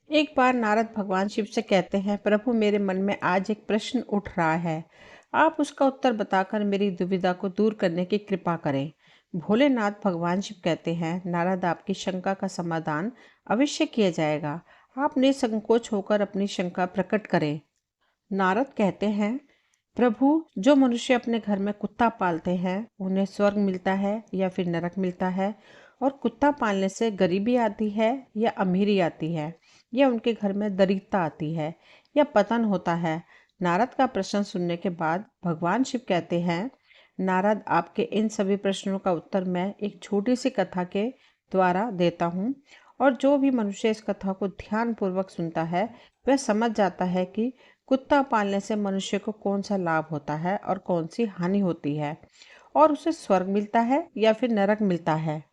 एक बार नारद भगवान शिव से कहते हैं, प्रभु मेरे मन में आज एक प्रश्न उठ रहा है। आप उसका उत्तर बताकर मेरी दुविधा को दूर करने की कृपा करें। भोलेनाथ भगवान शिव कहते हैं, नारद आपकी शंका का समाधान अवश्य किया जाएगा। आप निसंकोच होकर अपनी शंका प्रकट करें। नारद कहते हैं, प्रभु जो मनुष्य अपने घर में कुत्ता पालते हैं उन्हें स्वर्ग मिलता है या फिर नरक मिलता है? और कुत्ता पालने से गरीबी आती है या अमीरी आती है, या उनके घर में दरिद्रता आती है या पतन होता है? नारद का प्रश्न सुनने के बाद भगवान शिव कहते हैं, नारद आपके इन सभी प्रश्नों का उत्तर मैं एक छोटी सी कथा के द्वारा देता हूँ। और जो भी मनुष्य इस कथा को ध्यान पूर्वक सुनता है वह समझ जाता है कि कुत्ता पालने से मनुष्य को कौन सा लाभ होता है और कौन सी हानि होती है, और उसे स्वर्ग मिलता है या फिर नरक मिलता है।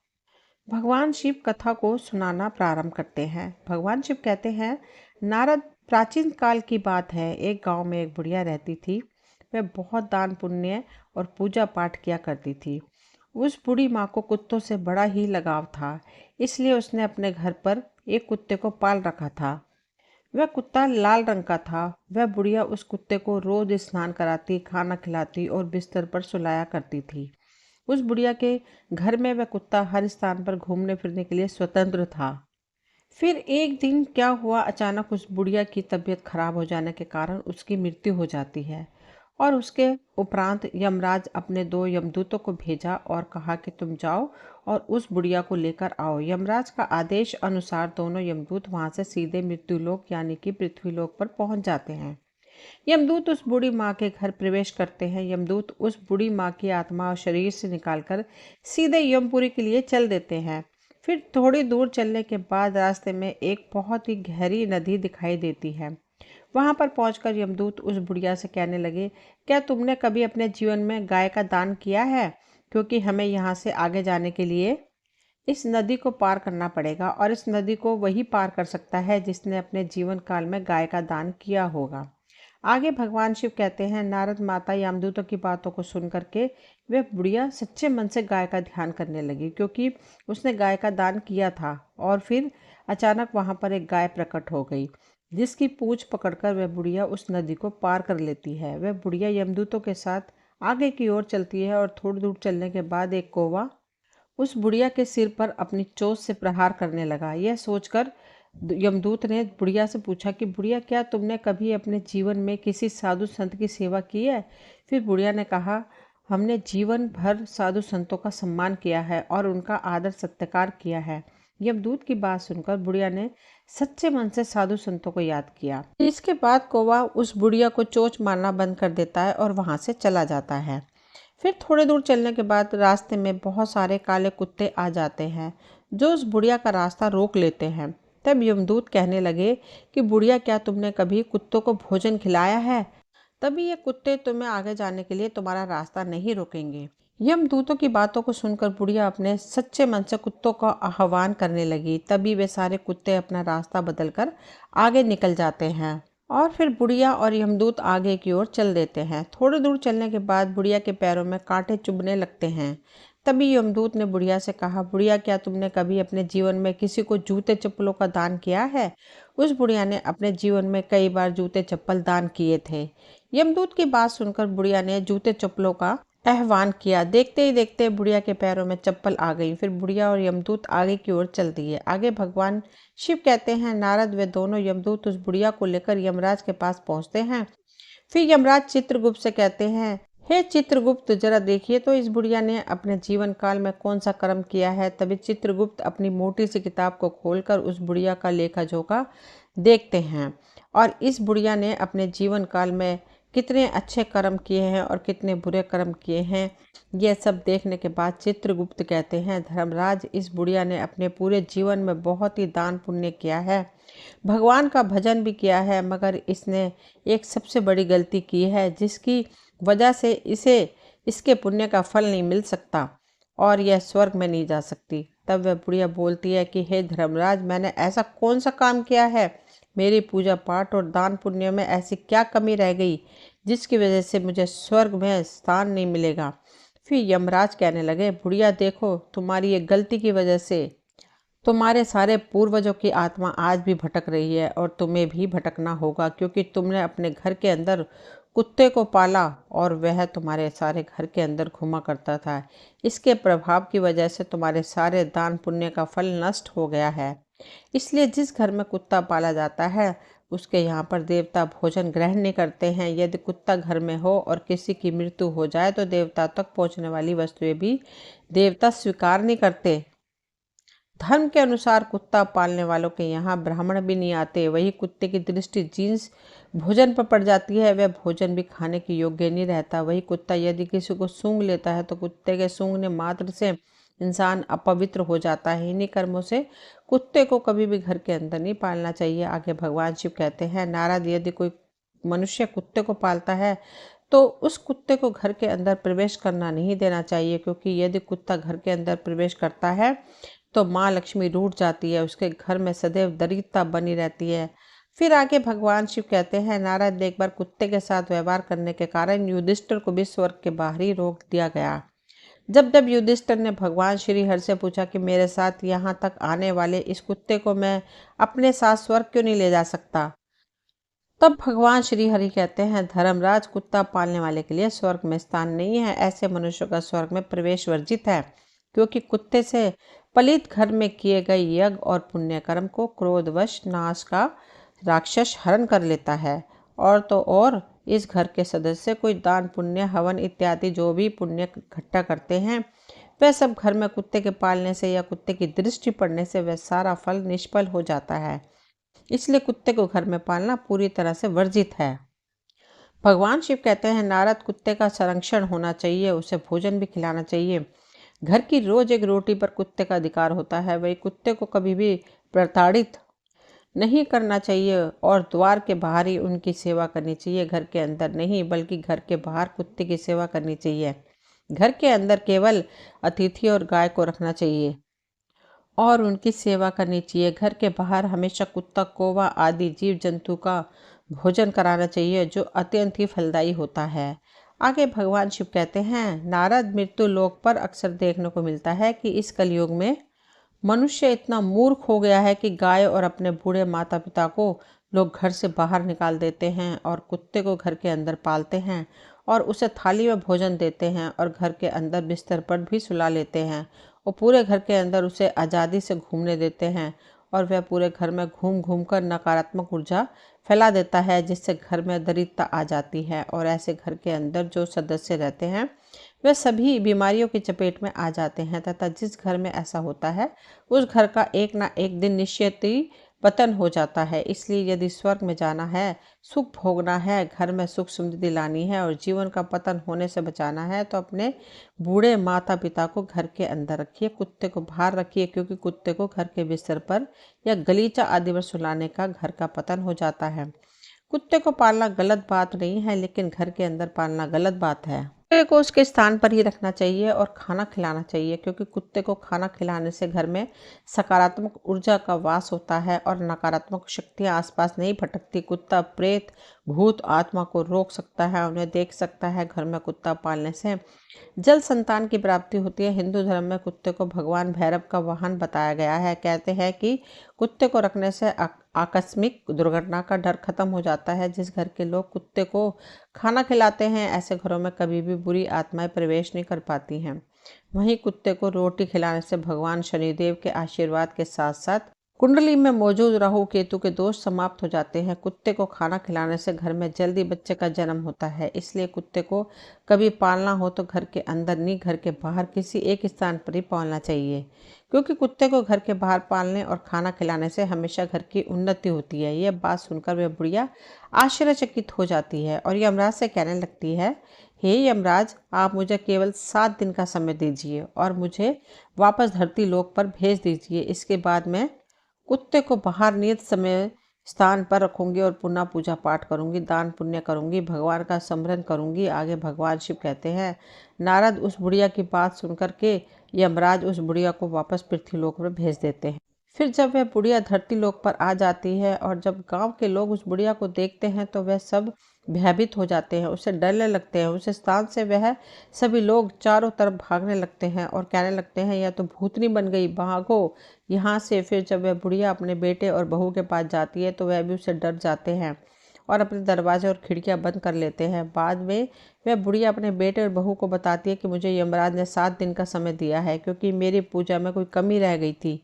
भगवान शिव कथा को सुनाना प्रारंभ करते हैं। भगवान शिव कहते हैं, नारद प्राचीन काल की बात है। एक गांव में एक बुढ़िया रहती थी। वह बहुत दान पुण्य और पूजा पाठ किया करती थी। उस बूढ़ी माँ को कुत्तों से बड़ा ही लगाव था, इसलिए उसने अपने घर पर एक कुत्ते को पाल रखा था। वह कुत्ता लाल रंग का था। वह बुढ़िया उस कुत्ते को रोज स्नान कराती, खाना खिलाती और बिस्तर पर सुलाया करती थी। उस बुढ़िया के घर में वह कुत्ता हर स्थान पर घूमने फिरने के लिए स्वतंत्र था। फिर एक दिन क्या हुआ, अचानक उस बुढ़िया की तबीयत खराब हो जाने के कारण उसकी मृत्यु हो जाती है। और उसके उपरांत यमराज अपने दो यमदूतों को भेजा और कहा कि तुम जाओ और उस बुढ़िया को लेकर आओ। यमराज का आदेश अनुसार दोनों यमदूत वहां से सीधे मृत्युलोक यानी कि पृथ्वीलोक पर पहुंच जाते हैं। यमदूत उस बूढ़ी माँ के घर प्रवेश करते हैं। यमदूत उस बूढ़ी माँ की आत्मा और शरीर से निकालकर सीधे यमपुरी के लिए चल देते हैं। फिर थोड़ी दूर चलने के बाद रास्ते में एक बहुत ही गहरी नदी दिखाई देती है। वहां पर पहुंचकर यमदूत उस बुढ़िया से कहने लगे, क्या तुमने कभी अपने जीवन में गाय का दान किया है? क्योंकि हमें यहाँ से आगे जाने के लिए इस नदी को पार करना पड़ेगा, और इस नदी को वही पार कर सकता है जिसने अपने जीवन काल में गाय का दान किया होगा। आगे भगवान शिव कहते हैं, नारद माता यमदूतों की बातों को सुन करके वह बुढ़िया सच्चे मन से गाय का ध्यान करने लगी, क्योंकि उसने गाय का दान किया था। और फिर अचानक वहां पर एक गाय प्रकट हो गई, जिसकी पूंछ पकड़कर वह बुढ़िया उस नदी को पार कर लेती है। वह बुढ़िया यमदूतों के साथ आगे की ओर चलती है और थोड़ी दूर चलने के बाद एक कौवा उस बुढ़िया के सिर पर अपनी चोंच से प्रहार करने लगा। यह सोचकर यमदूत ने बुढ़िया से पूछा कि बुढ़िया, क्या तुमने कभी अपने जीवन में किसी साधु संत की सेवा की है? फिर बुढ़िया ने कहा, हमने जीवन भर साधु संतों का सम्मान किया है और उनका आदर सत्कार किया है। यमदूत की बात सुनकर बुढ़िया ने सच्चे मन से साधु संतों को याद किया। इसके बाद कौवा उस बुढ़िया को चोंच मारना बंद कर देता है और वहां से चला जाता है। फिर थोड़े दूर चलने के बाद रास्ते में बहुत सारे काले कुत्ते आ जाते हैं, जो उस बुढ़िया का रास्ता रोक लेते हैं। तब यमदूत कहने लगे कि बुढ़िया, क्या तुमने कभी कुत्तों को भोजन खिलाया है? तभी ये कुत्ते तुम्हें आगे जाने के लिए तुम्हारा रास्ता नहीं रोकेंगे। यमदूतों की बातों को सुनकर बुढ़िया अपने सच्चे मन से कुत्तों का आह्वान करने लगी। तभी वे सारे कुत्ते अपना रास्ता बदलकर आगे निकल जाते हैं, और फिर बुढ़िया और यमदूत आगे की ओर चल देते हैं। थोड़ी दूर चलने के बाद बुढ़िया के पैरों में कांटे चुभने लगते हैं। तभी यमदूत ने बुढ़िया से कहा, बुढ़िया, क्या तुमने कभी अपने जीवन में किसी को जूते चप्पलों का दान किया है? उस बुढ़िया ने अपने जीवन में कई बार जूते चप्पल दान किए थे। यमदूत की बात सुनकर बुढ़िया ने जूते चप्पलों का आह्वान किया। देखते ही देखते बुढ़िया के पैरों में चप्पल आ गई। फिर बुढ़िया और यमदूत आगे की ओर चल दिए। आगे भगवान शिव कहते हैं, नारद वे दोनों यमदूत उस बुढ़िया को लेकर यमराज के पास पहुंचते हैं। फिर यमराज चित्रगुप्त से कहते हैं, हे चित्रगुप्त, जरा देखिए तो इस बुढ़िया ने अपने जीवन काल में कौन सा कर्म किया है। तभी चित्रगुप्त अपनी मोटी सी किताब को खोलकर उस बुढ़िया का लेखा जोखा देखते हैं, और इस बुढ़िया ने अपने जीवन काल में कितने अच्छे कर्म किए हैं और कितने बुरे कर्म किए हैं, यह सब देखने के बाद चित्रगुप्त कहते हैं, धर्मराज, इस बुढ़िया ने अपने पूरे जीवन में बहुत ही दान पुण्य किया है, भगवान का भजन भी किया है, मगर इसने एक सबसे बड़ी गलती की है, जिसकी वजह से इसे इसके पुण्य का फल नहीं मिल सकता और यह स्वर्ग में नहीं जा सकती। तब वह बुढ़िया बोलती है कि हे धर्मराज, मैंने ऐसा कौन सा काम किया है, मेरी पूजा पाठ और दान पुण्य में ऐसी क्या कमी रह गई जिसकी वजह से मुझे स्वर्ग में स्थान नहीं मिलेगा? फिर यमराज कहने लगे, बुढ़िया देखो, तुम्हारी ये गलती की वजह से तुम्हारे सारे पूर्वजों की आत्मा आज भी भटक रही है और तुम्हें भी भटकना होगा, क्योंकि तुमने अपने घर के अंदर कुत्ते को पाला और वह तुम्हारे सारे घर के अंदर घुमा करता था। इसके प्रभाव की वजह से तुम्हारे सारे दान पुण्य का फल नष्ट हो गया है। इसलिए जिस घर में कुत्ता पाला जाता है उसके यहाँ पर देवता भोजन ग्रहण नहीं करते हैं। यदि कुत्ता घर में हो और किसी की मृत्यु हो जाए तो देवता तक पहुँचने वाली वस्तुएं भी देवता स्वीकार नहीं करते। धर्म के अनुसार कुत्ता पालने वालों के यहाँ ब्राह्मण भी नहीं आते। वही कुत्ते की दृष्टि जिस भोजन पर पड़ जाती है वह भोजन भी खाने के योग्य नहीं रहता। वही कुत्ता यदि किसी को सूंघ लेता है तो कुत्ते के सूंघने मात्र से इंसान अपवित्र हो जाता है। इन्हीं कर्मों से कुत्ते को कभी भी घर के अंदर नहीं पालना चाहिए। आगे भगवान शिव कहते हैं, नारद, यदि कोई मनुष्य कुत्ते को पालता है तो उस कुत्ते को घर के अंदर प्रवेश करना नहीं देना चाहिए, क्योंकि यदि कुत्ता घर के अंदर प्रवेश करता है तो माँ लक्ष्मी रूठ जाती है, उसके घर में सदैव दरिद्रता बनी रहती है। फिर आगे भगवान शिव कहते हैं, नारद, एक बार कुत्ते के साथ व्यवहार करने के कारण युधिष्ठिर को भी स्वर्ग के बाहर ही रोक दिया गया। जब जब युधिष्ठिर ने भगवान श्री हरि से पूछा कि मेरे साथ यहाँ तक आने वाले इस कुत्ते को मैं अपने साथ स्वर्ग क्यों नहीं ले जा सकता, तब भगवान श्री हरि कहते हैं, धर्मराज, कुत्ता पालने वाले के लिए स्वर्ग में स्थान नहीं है। ऐसे मनुष्यों का स्वर्ग में प्रवेश वर्जित है, क्योंकि कुत्ते से पलित घर में किए गए यज्ञ और पुण्य कर्म को क्रोधवश नाश का राक्षस हरण कर लेता है। और तो और इस घर के सदस्य कोई दान पुण्य हवन इत्यादि जो भी पुण्य इकट्ठा करते हैं वह सब घर में कुत्ते के पालने से या कुत्ते की दृष्टि पड़ने से वह सारा फल निष्फल हो जाता है। इसलिए कुत्ते को घर में पालना पूरी तरह से वर्जित है। भगवान शिव कहते हैं, नारद, कुत्ते का संरक्षण होना चाहिए, उसे भोजन भी खिलाना चाहिए। घर की रोज एक रोटी पर कुत्ते का अधिकार होता है। वही कुत्ते को कभी भी प्रताड़ित नहीं करना चाहिए और द्वार के बाहर ही उनकी सेवा करनी चाहिए, घर के अंदर नहीं, बल्कि घर के बाहर कुत्ते की सेवा करनी चाहिए। घर के अंदर केवल अतिथि और गाय को रखना चाहिए और उनकी सेवा करनी चाहिए। घर के बाहर हमेशा कुत्ता, कौवा आदि जीव जंतु का भोजन कराना चाहिए, जो अत्यंत ही फलदायी होता है। आगे भगवान शिव कहते हैं, नारद, मृत्यु लोक पर अक्सर देखने को मिलता है कि इस कलयुग में मनुष्य इतना मूर्ख हो गया है कि गाय और अपने बूढ़े माता पिता को लोग घर से बाहर निकाल देते हैं और कुत्ते को घर के अंदर पालते हैं और उसे थाली में भोजन देते हैं और घर के अंदर बिस्तर पर भी सुला लेते हैं और पूरे घर के अंदर उसे आज़ादी से घूमने देते हैं और वह पूरे घर में घूम घूम कर नकारात्मक ऊर्जा फैला देता है, जिससे घर में दरिद्रता आ जाती है और ऐसे घर के अंदर जो सदस्य रहते हैं वे सभी बीमारियों की चपेट में आ जाते हैं तथा जिस घर में ऐसा होता है उस घर का एक ना एक दिन निश्चित ही पतन हो जाता है। इसलिए यदि स्वर्ग में जाना है, सुख भोगना है, घर में सुख समृद्धि लानी है और जीवन का पतन होने से बचाना है तो अपने बूढ़े माता पिता को घर के अंदर रखिए, कुत्ते को बाहर रखिए, क्योंकि कुत्ते को घर के बिस्तर पर या गलीचा आदि पर सुलाने का घर का पतन हो जाता है। कुत्ते को पालना गलत बात नहीं है, लेकिन घर के अंदर पालना गलत बात है। कुत्ते को उसके स्थान पर ही रखना चाहिए और खाना खिलाना चाहिए, क्योंकि कुत्ते को खाना खिलाने से घर में सकारात्मक ऊर्जा का वास होता है और नकारात्मक शक्तियां आसपास नहीं भटकती। कुत्ता प्रेत भूत आत्मा को रोक सकता है, उन्हें देख सकता है। घर में कुत्ता पालने से जल संतान की प्राप्ति होती है। हिंदू धर्म में कुत्ते को भगवान भैरव का वाहन बताया गया है। कहते हैं कि कुत्ते को रखने से आकस्मिक दुर्घटना का डर खत्म हो जाता है। जिस घर के लोग कुत्ते को खाना खिलाते हैं ऐसे घरों में कभी भी बुरी आत्माएं प्रवेश नहीं कर पाती हैं। वहीं कुत्ते को रोटी खिलाने से भगवान शनिदेव के आशीर्वाद के साथ साथ कुंडली में मौजूद राहु केतु के दोष समाप्त हो जाते हैं। कुत्ते को खाना खिलाने से घर में जल्दी बच्चे का जन्म होता है। इसलिए कुत्ते को कभी पालना हो तो घर के अंदर नहीं, घर के बाहर किसी एक स्थान पर ही पालना चाहिए, क्योंकि कुत्ते को घर के बाहर पालने और खाना खिलाने से हमेशा घर की उन्नति होती है। यह बात सुनकर वह बुढ़िया आश्चर्यचकित हो जाती है और यमराज से कहने लगती है, हे यमराज, आप मुझे केवल 7 दिन का समय दीजिए और मुझे वापस धरती लोक पर भेज दीजिए। इसके बाद मैं कुत्ते को बाहर नियत समय स्थान पर रखूंगी और पुनः पूजा पाठ करूंगी, दान पुण्य करूंगी, भगवान का स्मरण करूंगी। आगे भगवान शिव कहते हैं, नारद, उस बुढ़िया की बात सुनकर के यमराज उस बुढ़िया को वापस पृथ्वीलोक में भेज देते हैं। फिर जब वह बुढ़िया धरती लोक पर आ जाती है और जब गांव के लोग उस बुढ़िया को देखते हैं तो वह सब भयभीत हो जाते हैं, उसे डरने लगते हैं। उस स्थान से वह सभी लोग चारों तरफ भागने लगते हैं और कहने लगते हैं, यह तो भूतनी बन गई, भागो यहाँ से। फिर जब वह बुढ़िया अपने बेटे और बहू के पास जाती है तो वह भी उससे डर जाते हैं और अपने दरवाजे और खिड़कियां बंद कर लेते हैं। बाद में वह बुढ़िया अपने बेटे और बहू को बताती है कि मुझे यमराज ने 7 दिन का समय दिया है, क्योंकि मेरी पूजा में कोई कमी रह गई थी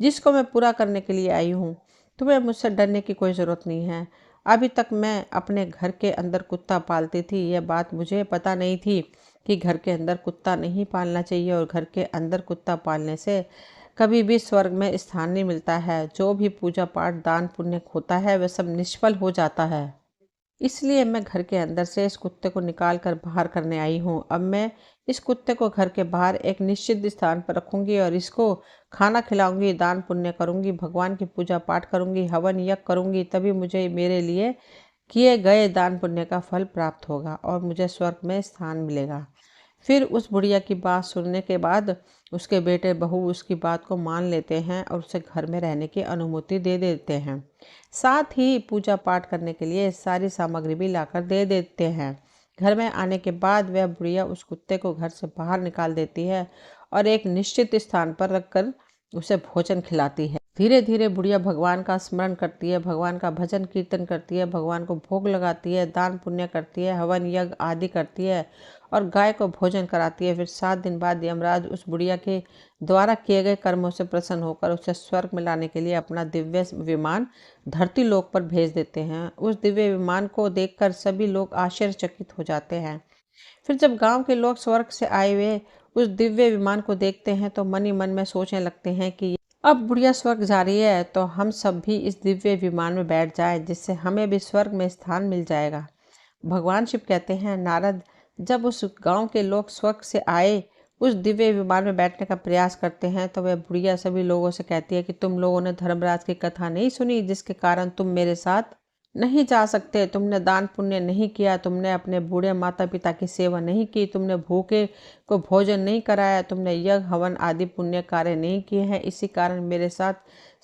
जिसको मैं पूरा करने के लिए आई हूँ। तुम्हें मुझसे डरने की कोई ज़रूरत नहीं है। अभी तक मैं अपने घर के अंदर कुत्ता पालती थी, यह बात मुझे पता नहीं थी कि घर के अंदर कुत्ता नहीं पालना चाहिए और घर के अंदर कुत्ता पालने से कभी भी स्वर्ग में स्थान नहीं मिलता है। जो भी पूजा पाठ दान पुण्य होता है वह सब निष्फल हो जाता है। इसलिए मैं घर के अंदर से इस कुत्ते को निकाल कर बाहर करने आई हूँ। अब मैं इस कुत्ते को घर के बाहर एक निश्चित स्थान पर रखूंगी और इसको खाना खिलाऊंगी, दान पुण्य करूंगी, भगवान की पूजा पाठ करूंगी, हवन यज्ञ करूंगी, तभी मुझे मेरे लिए किए गए दान पुण्य का फल प्राप्त होगा और मुझे स्वर्ग में स्थान मिलेगा। फिर उस बुढ़िया की बात सुनने के बाद उसके बेटे बहू उसकी बात को मान लेते हैं और उसे घर में रहने की अनुमति दे देते हैं। साथ ही पूजा पाठ करने के लिए सारी सामग्री भी लाकर दे देते हैं। घर में आने के बाद वह बुढ़िया उस कुत्ते को घर से बाहर निकाल देती है और एक निश्चित स्थान पर रखकर उसे भोजन खिलाती है। धीरे धीरे बुढ़िया भगवान का स्मरण करती है, भगवान का भजन कीर्तन करती है, भगवान को भोग लगाती है, दान पुण्य करती है, हवन यज्ञ आदि करती है और गाय को भोजन कराती है। फिर 7 दिन बाद यमराज उस बुढ़िया के द्वारा किए गए कर्मों से प्रसन्न होकर उसे स्वर्ग में लाने के लिए अपना दिव्य विमान धरती लोक पर भेज देते हैं। उस दिव्य विमान को देखकर सभी लोग आश्चर्यचकित हो जाते हैं। फिर जब गांव के लोग स्वर्ग से आए हुए उस दिव्य विमान को देखते हैं तो मन ही मन में सोचने लगते हैं कि अब बुढ़िया स्वर्ग जा रही है तो हम सब भी इस दिव्य विमान में बैठ जाए, जिससे हमें भी स्वर्ग में स्थान मिल जाएगा। भगवान शिव कहते हैं, नारद, जब उस गांव के लोग स्वर्ग से आए उस दिव्य विमान में बैठने का प्रयास करते हैं तो वह बुढ़िया सभी लोगों से कहती है कि तुम लोगों ने धर्मराज की कथा नहीं सुनी, जिसके कारण तुम मेरे साथ नहीं जा सकते। तुमने दान पुण्य नहीं किया, तुमने अपने बूढ़े माता पिता की सेवा नहीं की, तुमने भूखे को भोजन नहीं कराया, तुमने यज्ञ हवन आदि पुण्य कार्य नहीं किए हैं। इसी कारण मेरे साथ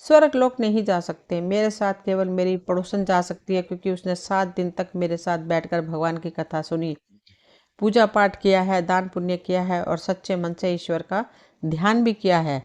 स्वर्ग लोक नहीं जा सकते। मेरे साथ केवल मेरी पड़ोसन जा सकती है, क्योंकि उसने 7 दिन तक मेरे साथ बैठकर भगवान की कथा सुनी, पूजा पाठ किया है, दान पुण्य किया है और सच्चे मन से ईश्वर का ध्यान भी किया है।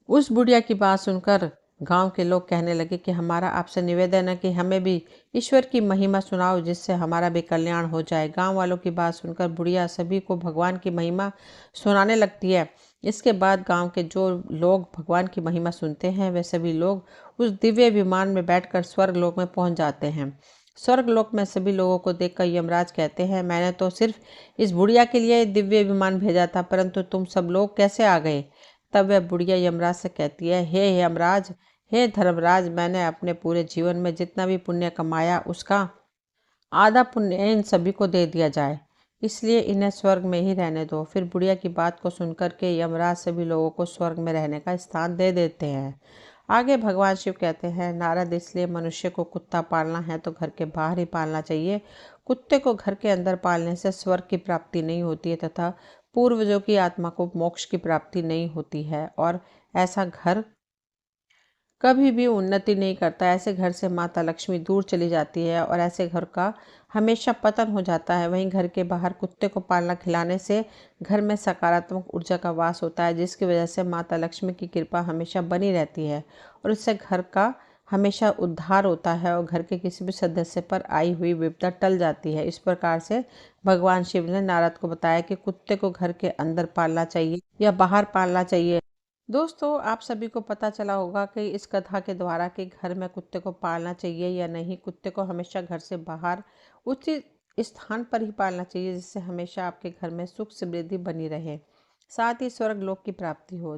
उस बुढ़िया की बात सुनकर गांव के लोग कहने लगे कि हमारा आपसे निवेदन है कि हमें भी ईश्वर की महिमा सुनाओ, जिससे हमारा भी कल्याण हो जाए। गांव वालों की बात सुनकर बुढ़िया सभी को भगवान की महिमा सुनाने लगती है। इसके बाद गांव के जो लोग भगवान की महिमा सुनते हैं वे सभी लोग उस दिव्य विमान में बैठकर स्वर्ग लोक में पहुंच जाते हैं। स्वर्ग लोक में सभी लोगों को देखकर यमराज कहते हैं, मैंने तो सिर्फ इस बुढ़िया के लिए दिव्य विमान भेजा था, परंतु तुम सब लोग कैसे आ गए? तब वह बुढ़िया यमराज से कहती है, हे यमराज, हे धर्मराज, मैंने अपने पूरे जीवन में जितना भी पुण्य कमाया उसका आधा पुण्य इन सभी को दे दिया जाए, इसलिए इन्हें स्वर्ग में ही रहने दो। फिर बुढ़िया की बात को सुनकर के यमराज सभी लोगों को स्वर्ग में रहने का स्थान दे देते हैं। आगे भगवान शिव कहते हैं, नारद, इसलिए मनुष्य को कुत्ता पालना है तो घर के बाहर ही पालना चाहिए। कुत्ते को घर के अंदर पालने से स्वर्ग की प्राप्ति नहीं होती है तथा पूर्वजों की आत्मा को मोक्ष की प्राप्ति नहीं होती है और ऐसा घर कभी भी उन्नति नहीं करता। ऐसे घर से माता लक्ष्मी दूर चली जाती है और ऐसे घर का हमेशा पतन हो जाता है। वहीं घर के बाहर कुत्ते को पालना खिलाने से घर में सकारात्मक ऊर्जा का वास होता है, जिसकी वजह से माता लक्ष्मी की कृपा हमेशा बनी रहती है और इससे घर का हमेशा उद्धार होता है और घर के किसी भी सदस्य पर आई हुई विपदा टल जाती है। इस प्रकार से भगवान शिव ने नारद को बताया कि कुत्ते को घर के अंदर पालना चाहिए या बाहर पालना चाहिए। दोस्तों, आप सभी को पता चला होगा कि इस कथा के द्वारा कि घर में कुत्ते को पालना चाहिए या नहीं। कुत्ते को हमेशा घर से बाहर उचित स्थान पर ही पालना चाहिए, जिससे हमेशा आपके घर में सुख समृद्धि बनी रहे, साथ ही स्वर्ग लोक की प्राप्ति हो।